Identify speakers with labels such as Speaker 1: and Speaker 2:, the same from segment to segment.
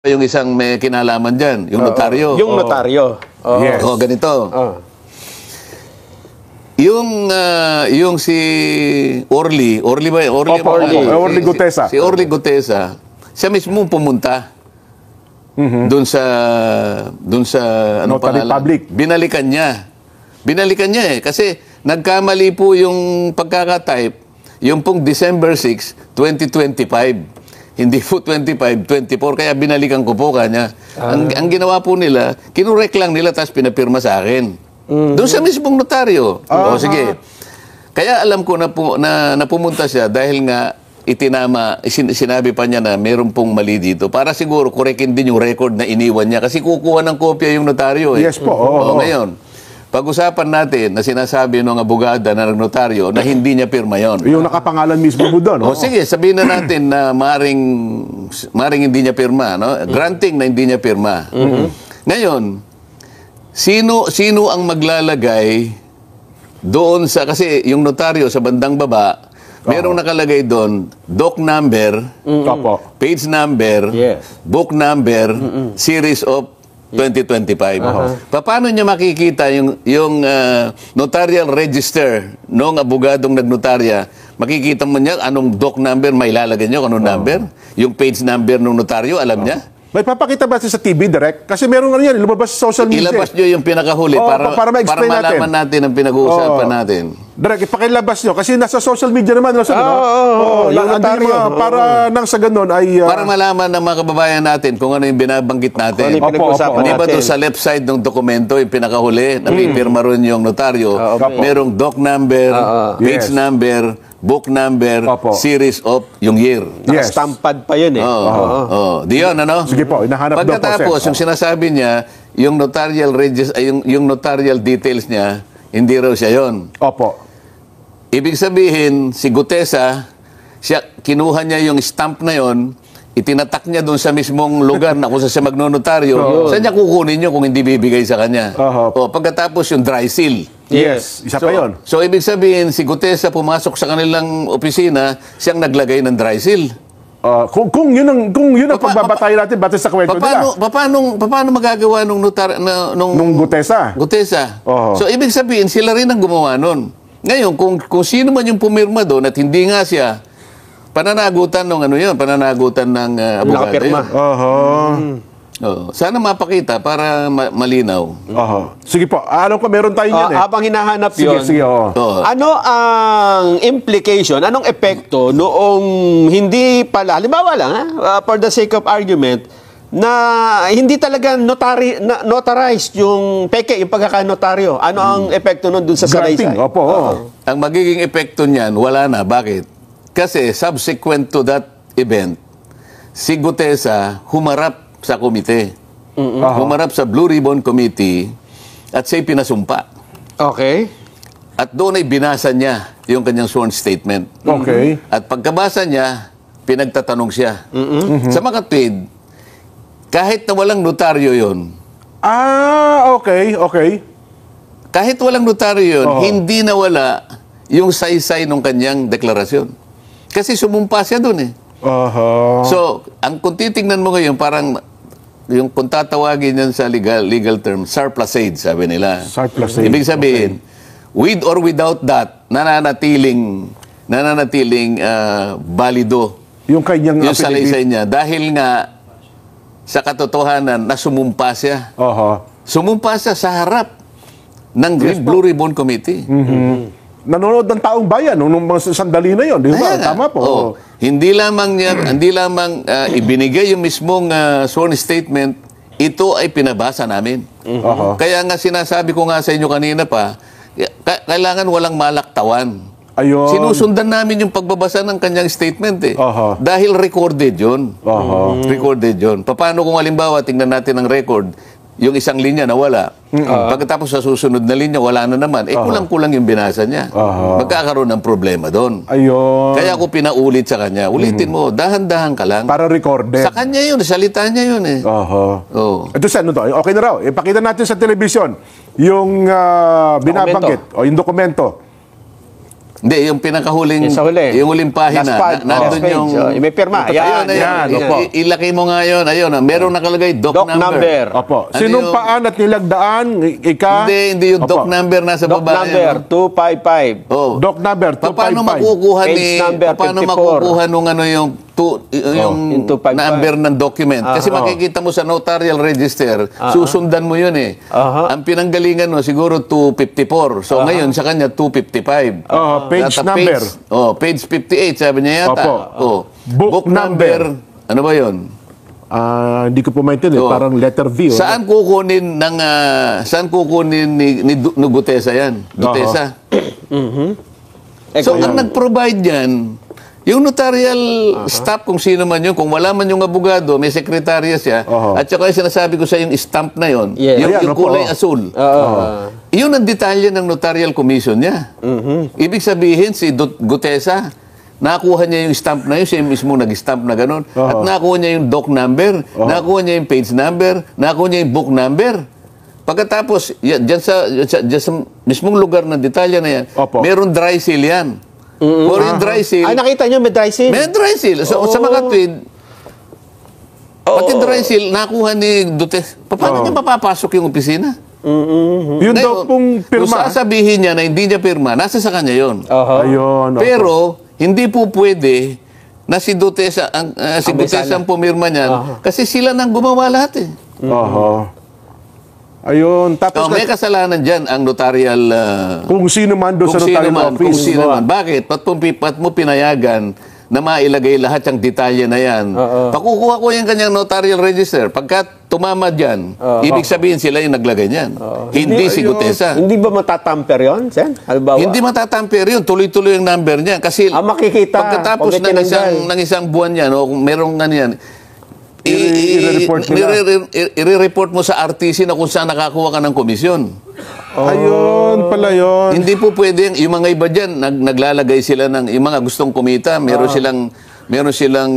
Speaker 1: yung isang may kinalaman dyan, yung notaryo.
Speaker 2: Yung notaryo.
Speaker 3: Yes.
Speaker 1: Ganito. Yung si Orly ba?
Speaker 3: Orly Gutesa.
Speaker 1: Si Orly Gutesa, siya mismo pumunta doon sa ano
Speaker 3: Notary
Speaker 1: pangalan?
Speaker 3: Public.
Speaker 1: Binalikan niya kasi nagkamali po yung pagkakatype, yung pong December 6, 2025. Hindi po 25, 24, kaya binalikan ko po kanya. Ang ginawa po nila, kinurek lang nila tapos pinapirma sa akin. Doon sa mismong notaryo. O sige. Kaya alam ko na pumunta siya dahil nga sinabi pa niya na meron pong mali dito. Para siguro korekin din yung record na iniwan niya. Kasi kukuha ng kopya yung notaryo.
Speaker 3: Yes po.
Speaker 1: Ngayon, pag-usapan natin na sinasabi ng abogada na notaryo na hindi niya pirma yon.
Speaker 3: Yung nakapangalan mismo mo doon.
Speaker 1: Sige, sabihin na natin na maring hindi niya pirma. No? Granting na hindi niya pirma. Ngayon, sino ang maglalagay doon sa, kasi yung notaryo sa bandang baba, merong nakalagay doon, doc number, page number, book number, series of 2025. Paano niya makikita yung notarial register nung abogadong nagnotarya? Makikita mo niya anong doc number may ilalagay niyo, anong number? Yung page number ng notaryo, alam niya?
Speaker 3: May papakita ba sa TV direct? Kasi meron nga yan, lumabas sa social media.
Speaker 1: Ilabas nyo yung pinakahuli para malaman natin ang pinag-uusapan natin.
Speaker 3: Direct, ipakilabas nyo. Kasi nasa social media naman. Para nang sa ganun ay...
Speaker 1: para malaman ng mga kababayan natin kung ano yung binabanggit natin. Di ba doon sa left side ng dokumento, yung pinakahuli, napipirma rin yung notaryo, merong doc number, page number, book number, series of yung year.
Speaker 2: Nakastampad pa yun eh.
Speaker 1: Di yun, ano?
Speaker 3: Sige po, hinahanap daw po.
Speaker 1: Pagkatapos, yung sinasabi niya, yung notarial yung notarial details niya, hindi raw siya yun. Ibig sabihin, si Gutesa, kinuha niya yung stamp na yon, itinatak niya doon sa mismong lugar na kung saan siya magnonotaryo, saan niya kukunin nyo kung hindi bibigay sa kanya? Pagkatapos yung dry seal.
Speaker 3: Yes, isa pa yun.
Speaker 1: So, ibig sabihin, si Gutesa pumasok sa kanilang opisina, siyang naglagay ng dry seal.
Speaker 3: Kung yun ang pagbabatay natin batay sa kwento nila.
Speaker 1: Paano magagawa nung
Speaker 3: Gutesa?
Speaker 1: So, ibig sabihin, sila rin ang gumawa nun. Ngayon, kung sino man yung pumirma doon at hindi nga siya, pananagutan ng pananagutan ng abogado yun. Sana mapakita para malinaw.
Speaker 3: Sige po. Alam ko meron tayo yan eh.
Speaker 2: Habang hinahanap yun, ano ang implication, anong epekto noong hindi pala, halimbawa lang, for the sake of argument, na hindi talaga notarized yung peke, yung pagkakanotaryo. Ano ang epekto nun dun sa salaysay?
Speaker 1: Ang magiging epekto niyan, wala na. Bakit? Kasi subsequent to that event, si Gutesa humarap sa komite. Humarap sa Blue Ribbon Committee at siya'y pinasumpa. At doon ay binasa niya yung kanyang sworn statement. At pagkabasa niya, pinagtatanong siya. Sa mga tweet, kahit na walang notaryo yun. Kahit walang notaryo yun, hindi nawala yung saysay ng kanyang deklarasyon. Kasi sumumpa siya doon eh. So, kung titingnan mo ngayon, parang yung kung tatawagin yan sa legal term, surplusage, sabi nila. Ibig sabihin, with or without that, nananatiling balido
Speaker 3: yung kanyang
Speaker 1: yung salaysay niya. Dahil nga, sa katotohanan, na sumumpa siya. Sumumpa siya sa harap ng Blue Ribbon Committee.
Speaker 3: Nanonood ng taong bayan nung mga sandali na yon, di ba? Tama po.
Speaker 1: Hindi lamang ibinigay yung mismong sworn statement, ito ay pinabasa namin. Kaya nga sinasabi ko nga sa inyo kanina pa, kailangan walang malaktawan. Sinusundan namin yung pagbabasa ng kanyang statement eh. Dahil recorded yun. Recorded yun. Paano kung halimbawa, tingnan natin ang record, yung isang linya nawala. Pagkatapos sa susunod na linya, wala na naman. Kulang-kulang yung binasa niya. Magkakaroon ng problema doon. Kaya ako pinaulit sa kanya. Ulitin mo, dahan-dahan ka lang.
Speaker 3: Para recorded.
Speaker 1: Sa kanya yun, salita niya yun eh.
Speaker 3: Ito sa ano to? Okay na raw. Ipakita natin sa telebisyon yung binabanggit o yung dokumento.
Speaker 1: Hindi, yung pinakahuling,
Speaker 2: Yung sa huli.
Speaker 1: yung huling pahina,
Speaker 2: Last page.
Speaker 1: nandun
Speaker 2: Last page.
Speaker 1: yung...
Speaker 2: Oh, may pirma.
Speaker 1: Ayun,
Speaker 3: Yan, opo.
Speaker 1: ilaki mo nga yun. Ayun, merong nakalagay, doc
Speaker 2: Doc number.
Speaker 3: Opo.
Speaker 1: Ano
Speaker 3: Sinumpaan at nilagdaan,
Speaker 1: Hindi yung
Speaker 3: Opo.
Speaker 1: doc number nasa
Speaker 2: Doc
Speaker 1: baba.
Speaker 2: number 255.
Speaker 1: Oh.
Speaker 3: Doc number 255.
Speaker 1: Paano makukuha
Speaker 2: Page
Speaker 1: ni
Speaker 2: number
Speaker 1: paano
Speaker 2: 54.
Speaker 1: makukuha nung ano yung
Speaker 2: yung 255.
Speaker 1: number ng document? Kasi makikita mo sa notarial register, susundan mo yun eh. Ang pinanggalingan mo siguro 254. So ngayon sa kanya 255.
Speaker 3: Page
Speaker 1: At
Speaker 3: number.
Speaker 1: Page 58 sabi niya yata.
Speaker 3: Opo.
Speaker 1: Oh.
Speaker 3: Book number.
Speaker 1: Ano ba 'yon?
Speaker 3: Hindi ko po maintindihan.
Speaker 1: Oo.
Speaker 3: Parang letter V.
Speaker 1: Saan kukunin ni Gutesa yan? Gutesa. So, ang nag-provide yan, yung notarial staff, kung sino man yun, kung wala man yung abogado, may sekretarya siya, at saka yung sinasabi ko sa yung stamp na yun,
Speaker 2: Yes.
Speaker 1: yung,
Speaker 3: Ayan,
Speaker 1: yung
Speaker 3: opo.
Speaker 1: kulay asul. Yun ang detalye ng notarial commission niya. Ibig sabihin, si Gutesa, nakuha niya yung stamp na yun, siya mismo nag-stamp na gano'n. At nakuha niya yung doc number, nakuha niya yung page number, nakuha niya yung book number. Pagkatapos, dyan sa mismong lugar ng detalye na yan,
Speaker 3: Opo.
Speaker 1: meron dry seal yan. Or yung dry seal,
Speaker 2: Ay, nakita nyo, may dry seal.
Speaker 1: may dry seal. So, sa mga tweet, pati dry seal, nakuha ni Duterte. Paano niya mapapasok yung opisina?
Speaker 3: Yun daw pong
Speaker 1: Kung
Speaker 3: pirma.
Speaker 1: sasabihin niya na hindi niya pirma, nasa sa kanya yun.
Speaker 3: Ayun. opo.
Speaker 1: Pero, hindi po pwede na si Duterte
Speaker 2: Ang may
Speaker 1: Duterte
Speaker 2: sala.
Speaker 1: ang pumirma niyan kasi sila nang gumawa lahat eh.
Speaker 3: Ayun. Tapos,
Speaker 1: So, may kasalanan dyan ang notarial
Speaker 3: kung sino man doon sa
Speaker 1: kung sino
Speaker 3: notarial
Speaker 1: man,
Speaker 3: office.
Speaker 1: kung sino man. Bakit? Ba't mo pinayagan na mailagay lahat yung detalye na yan? Pakukuha ko yung kanyang notarial register. Pagka tumama dyan, ibig sabihin sila yung naglagay niyan. Hindi si Gutesa.
Speaker 2: Hindi ba matatamper yun, Sen? Halimbawa?
Speaker 1: Hindi matatamper yun. Tuloy-tuloy yung number niya. Kasi
Speaker 2: makikita.
Speaker 1: pagkatapos
Speaker 2: Pag may tinanggal.
Speaker 1: ng isang buwan yan, o kung merong ano yan,
Speaker 3: I-report nila.
Speaker 1: i-report mo sa RTC na kung saan nakakuha ka ng komisyon.
Speaker 3: Ayun pala yun.
Speaker 1: Hindi po pwede yung mga iba dyan, naglalagay sila ng, yung mga gustong kumita, meron silang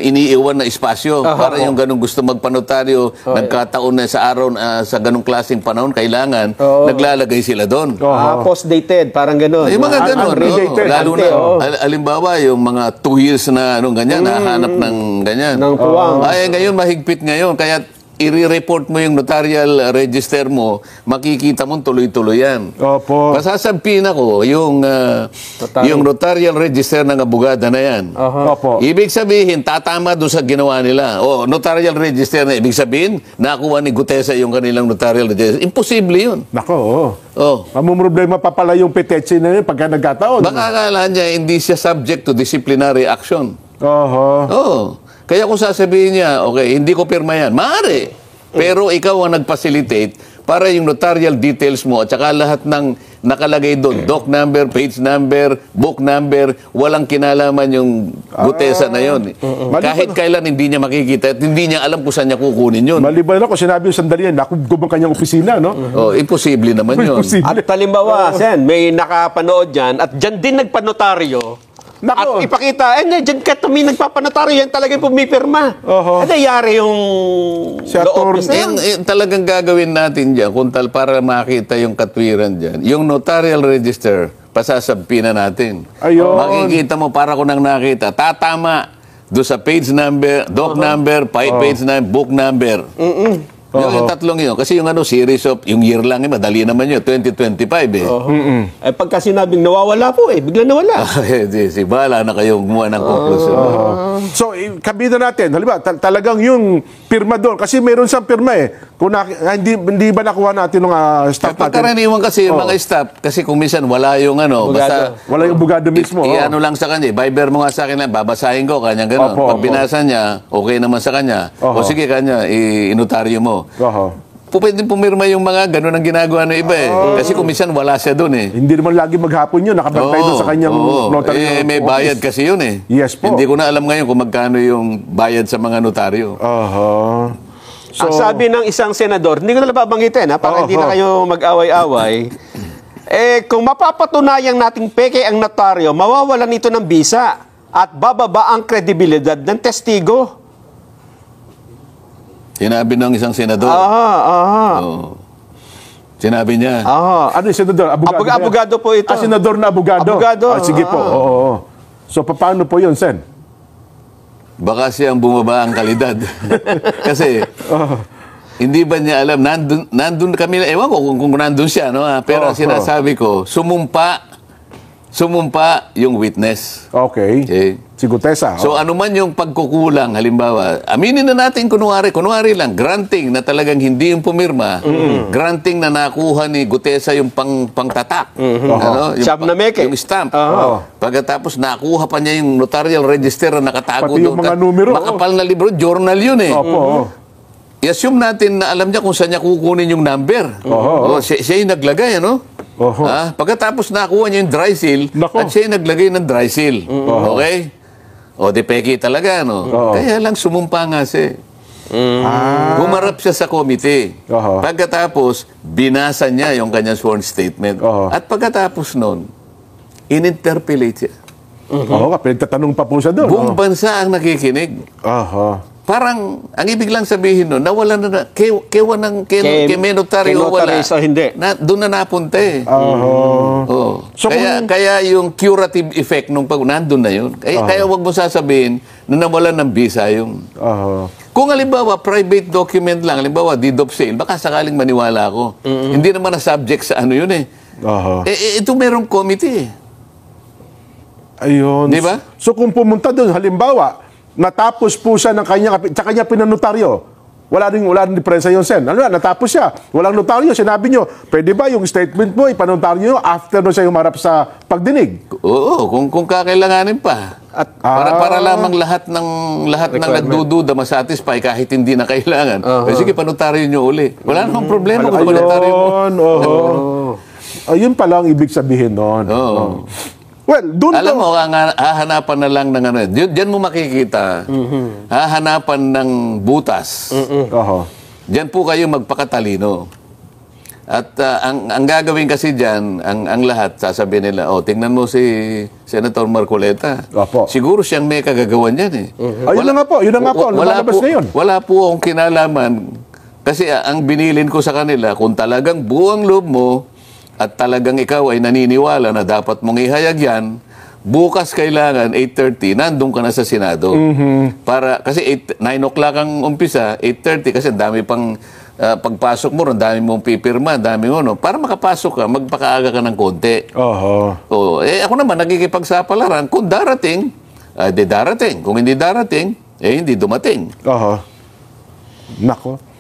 Speaker 1: iniiwan na espasyo para yung ganong gusto magpanotaryo, nagkataon na sa araw, sa ganong klaseng panahon, kailangan, naglalagay sila doon.
Speaker 2: Post-dated, parang gano'n.
Speaker 1: Yung mga gano'n,
Speaker 3: Undated.
Speaker 1: lalo na, alimbawa, yung mga 2 years na anong ganyan, nahanap ng ganyan.
Speaker 2: Ng puwang.
Speaker 1: Ay, ngayon, mahigpit ngayon, kaya i-report mo yung notarial register mo, makikita mo tuloy-tuloy yan.
Speaker 3: Opo.
Speaker 1: Masasabihin ako, yung notarial register ng abogada na yan.
Speaker 3: Opo.
Speaker 1: Ibig sabihin, tatama doon sa ginawa nila. O, notarial register na, ibig sabihin, nakuha ni Gutesa yung kanilang notarial register. Imposible yun.
Speaker 3: Nako, oo.
Speaker 1: Oh.
Speaker 3: Mamumroblema pa pala yung petetse na yun pagka nagkataon.
Speaker 1: Baka akala niya hindi siya subject to disciplinary action.
Speaker 3: Oho.
Speaker 1: Oo. Kaya kung sasabihin niya, okay, hindi ko pirma yan, maaari. Pero ikaw ang nag-facilitate para yung notarial details mo at saka lahat ng nakalagay doon, doc number, page number, book number, walang kinalaman yung Gutesa na yun. Kahit kailan hindi niya makikita at hindi niya alam kung saan niya kukunin yun.
Speaker 3: Maliban na kung sinabi yung sandali yan, nakugub ang kanyang opisina, no?
Speaker 1: Oh, imposible naman yun.
Speaker 3: Imposible.
Speaker 2: At halimbawa, Sen, may nakapanood dyan at dyan din nagpanotaryo.
Speaker 3: Nako.
Speaker 2: At ipakita, dyan ka tumi nagpapanotaryo, yan talaga yung pumipirma.
Speaker 3: Oho.
Speaker 2: Yari yung
Speaker 3: Si
Speaker 2: loob
Speaker 3: Atty.
Speaker 2: niya.
Speaker 1: Talagang gagawin natin dyan para makita yung katwiran dyan. Yung notarial register, pasasabpina natin.
Speaker 3: Ayun.
Speaker 1: Makikita mo, para ko nang nakita, tatama doon sa page number, doc number, page number, book number. Yung tatlong yun. Kasi yung series of, yung year lang, madali naman yun, 2025 eh.
Speaker 2: Pagka sinabing nawawala po bigla nawala.
Speaker 1: Si Bala na kayong gumawa ng conclusion.
Speaker 3: So, kabida natin, halimbawa, talagang yung pirma doon, kasi meron siyang pirma Kung hindi ba nakuha natin ng staff natin?
Speaker 1: Pagkaraniwan kasi yung mga staff, kasi kung minsan wala yung basta
Speaker 3: Wala yung bugado mismo.
Speaker 1: i-ano lang sa kanya, Viber mo nga sa akin lang, babasahin ko, kanyang gano'n.
Speaker 3: Opo,
Speaker 1: Pag binasa niya, okay naman sa kanya. O sige, kanya, inotaryo mo.
Speaker 3: Oho.
Speaker 1: Pwede pumirma yung mga gano'n ang ginagawa ng iba Kasi kung minsan wala siya doon
Speaker 3: Hindi naman lagi maghapon yun, nakabantay doon sa kanyang notary.
Speaker 1: May bayad kasi yun
Speaker 3: Yes po.
Speaker 1: Hindi ko na alam ngayon kung magkano yung bayad sa mga notaryo.
Speaker 3: Oho.
Speaker 2: Ang sabi ng isang senador, hindi ko na babanggitin para hindi na kayo mag-away-away. Kung mapapatunayang nating peke ang notaryo, mawawalan ito ng bisa at bababa ang kredibilidad ng testigo.
Speaker 1: Sinabi ng isang senador.
Speaker 2: Aha.
Speaker 1: Oo. Sinabi niya.
Speaker 3: Ano yung senador? Abogado,
Speaker 2: Abogado po ito.
Speaker 3: senador na abogado.
Speaker 2: Abogado.
Speaker 3: Sige po. Oo. So, paano po yun, Sen?
Speaker 1: Baka siyang bumaba ang kalidad. Kasi, hindi ba niya alam, nandun kami, ewan ko kung nandun siya, no? Pero ang sinasabi ko, sumumpa yung witness.
Speaker 3: Okay. Si Gutesa.
Speaker 1: So ano man yung pagkukulang, halimbawa, aminin na natin kunwari lang, granting na talagang hindi yung pumirma, granting na nakuha ni Gutesa yung pangtatak. Ano?
Speaker 2: Stamp na meke.
Speaker 1: Yung stamp. Pagkatapos nakuha pa niya yung notarial register na nakatago
Speaker 3: Pati yung mga numero.
Speaker 1: Makapal na libro, journal yun eh.
Speaker 3: Opo.
Speaker 1: I-assume natin na alam niya kung saan niya kukunin yung number. Siya yung naglagay, ano? Pagkatapos nakuha niya yung dry seal, at siya yung naglagay ng dry seal. Okay? O, di peki talaga, no? Kaya lang sumumpa nga siya. Humarap siya sa committee. Pagkatapos, binasa niya yung kanyang sworn statement. At pagkatapos nun, in-interpellate siya.
Speaker 3: Oo, pinagtatanong pa po siya doon.
Speaker 1: Buong bansa ang nakikinig. Parang, ang ibig lang sabihin nun, nawala na, kay notaryo wala.
Speaker 2: So hindi.
Speaker 1: Doon na napunta eh.
Speaker 3: So
Speaker 1: kaya yung curative effect nung pag nandun na yun. Kaya wag mo sasabihin na nawalan ng visa yung... Kung halimbawa, private document lang, halimbawa, deed of sale, baka sakaling maniwala ako. Hindi naman na subject sa ano yun eh. Ito merong committee eh.
Speaker 3: Ayun.
Speaker 1: Di ba?
Speaker 3: So kung pumunta doon, halimbawa, natapos po siya ng kanya pinanotaryo, wala rin diferensya yun, Sen. Ano na, natapos siya. Walang notaryo. Sinabi nyo, pwede ba yung statement mo, ipanotaryo nyo after nung siya humarap sa pagdinig?
Speaker 1: Oo, kung kakailanganin pa. At para lamang lahat ng nagdududa masatisfy kahit hindi na kailangan. Sige, panotaryo nyo uli. Wala namang problema kung panotaryo mo.
Speaker 3: Ayun pala ang ibig sabihin noon. Well,
Speaker 1: alam mo, hahanapan na lang ng ano. Diyan mo makikita. Hahanapan ng butas. Diyan po kayo magpakatalino. At ang gagawin kasi diyan, ang lahat, sasabihin nila, tingnan mo si Senator Marcoleta. Siguro siyang may kagagawan yan eh.
Speaker 3: Yun na nga po. Lumalabas na yun.
Speaker 1: Wala po akong kinalaman. Kasi ang binilin ko sa kanila, kung talagang buong loob mo, at talagang ikaw ay naniniwala na dapat mong ihayag yan, bukas kailangan 8:30, nandun ka na sa Senado. Kasi 9 o'clock ang umpisa, 8:30, kasi dami pang pagpasok mo, dami mong pipirma, dami mo, no? Para makapasok ka, magpakaaga ka ng konti. Ako naman, nakikipagsapalaran, kung darating, di darating. Kung hindi darating, hindi dumating.
Speaker 3: Nako.